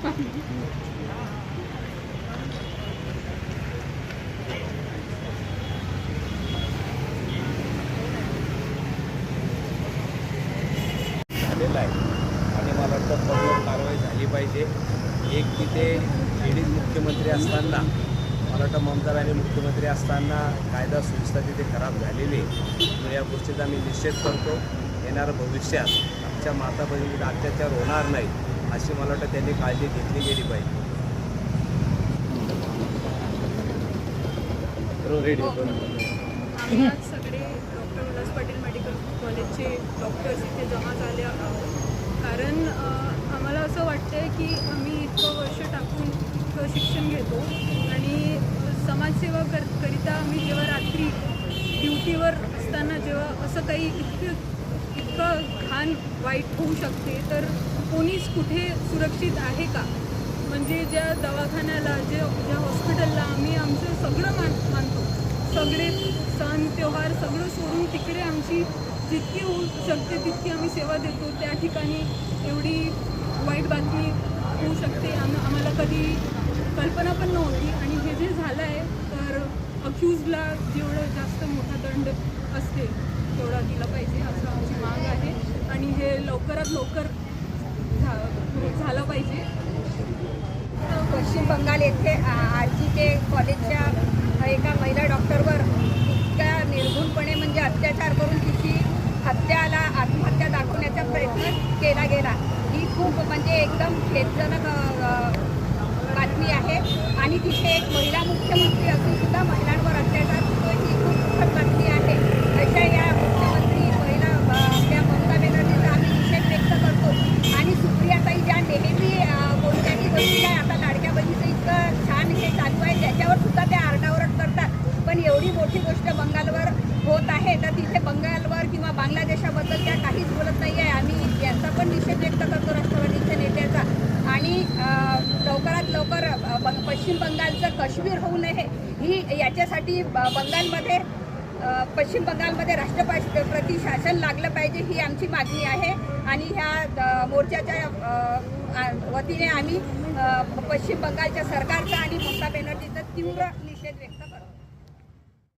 झालेला आहे आणि मला वाटतं कठोर कारवाई झाली पाहिजे। एक तिथे लेडीज मुख्यमंत्री असताना, मला वाटतं ममता बॅनर्जी मुख्यमंत्री असताना कायदा सुव्यवस्था तिथे खराब झालेली आहे। या गोष्टीचा मी निषेध करतो। येणाऱ्या भविष्यात आमच्या माता बहिणीवर अत्याचार होणार नाही अशी मला वाटतं त्यांनी काळजी घेतली गेली पाहिजे। आम्ही आज सगळे डॉक्टर विलास पाटील मेडिकल कॉलेजचे डॉक्टर्स इथे जमा झाले आहोत, कारण आम्हाला असं वाटतं की आम्ही इतकं वर्ष टाकून इतकं शिक्षण घेतो आणि समाजसेवा करिता आम्ही जेव्हा रात्री ड्युटीवर असताना जेव्हा असं काही इतकं घाण वाईट होऊ शकते, तर कोणीच कुठे सुरक्षित आहे का? म्हणजे ज्या दवाखान्याला ज्या हॉस्पिटलला आम्ही आमचं सगळं मानतो, सगळे सण त्योहार सगळं सोडून तिकडे आमची जितकी होऊ शकते तितकी आम्ही सेवा देतो, त्या ठिकाणी एवढी वाईट बातमी होऊ शकते आम्हाला कधी कल्पना पण नव्हती। आणि हे जे झालं आहे तर अक्यूजला जेवढं जास्त मोठा दंड असते तेवढा दिला पाहिजे असं आमची माग आहे आणि हे लवकरात लवकर झालं पाहिजे। पश्चिम बंगाल येथे आरजी के कॉलेजच्या एका महिला डॉक्टरवर इतक्या निर्घुणपणे म्हणजे अत्याचार करून तिची हत्याला आत्महत्या दाखवण्याचा प्रयत्न केला गेला। ही खूप म्हणजे एकदम खेदजनक बातमी आहे आणि तिथे एक महिला मुख्यमंत्री असून सुद्धा महिलांवर अत्याचार होतोय ही खूप दुःखद बातमी आहे। अशा या मुख्यमंत्री महिला आपल्या ममता बॅनर्जीचा आम्ही निषेध व्यक्त करतो आणि सुप्रियाताई ज्या नेहमी कोणत्याही गोष्टीला आता लाडक्या बहिणीचं इतकं छान हे चालू आहे त्याच्यावर सुद्धा त्या आरडाओरड करतात, पण एवढी मोठी गोष्ट बंगालवर होत आहे तर तिथे बंगालवर किंवा बांगलादेशाबद्दल त्या काहीच बोलत नाही आहे। आम्ही यांचा पण निषेध व्यक्त करतो राष्ट्रवादीच्या नेत्याचा आणि लवकरात लवकर पश्चिम बंगालचं काश्मीर होऊ नये ही याच्यासाठी बंगालमध्ये पश्चिम बंगालमध्ये राष्ट्रपती शासन लागलं पाहिजे ही आमची मागणी आहे आणि ह्या मोर्चाच्या वतीने आम्ही पश्चिम बंगालच्या सरकारचा आणि ममता बॅनर्जीचा तीव्र निषेध व्यक्त करतो।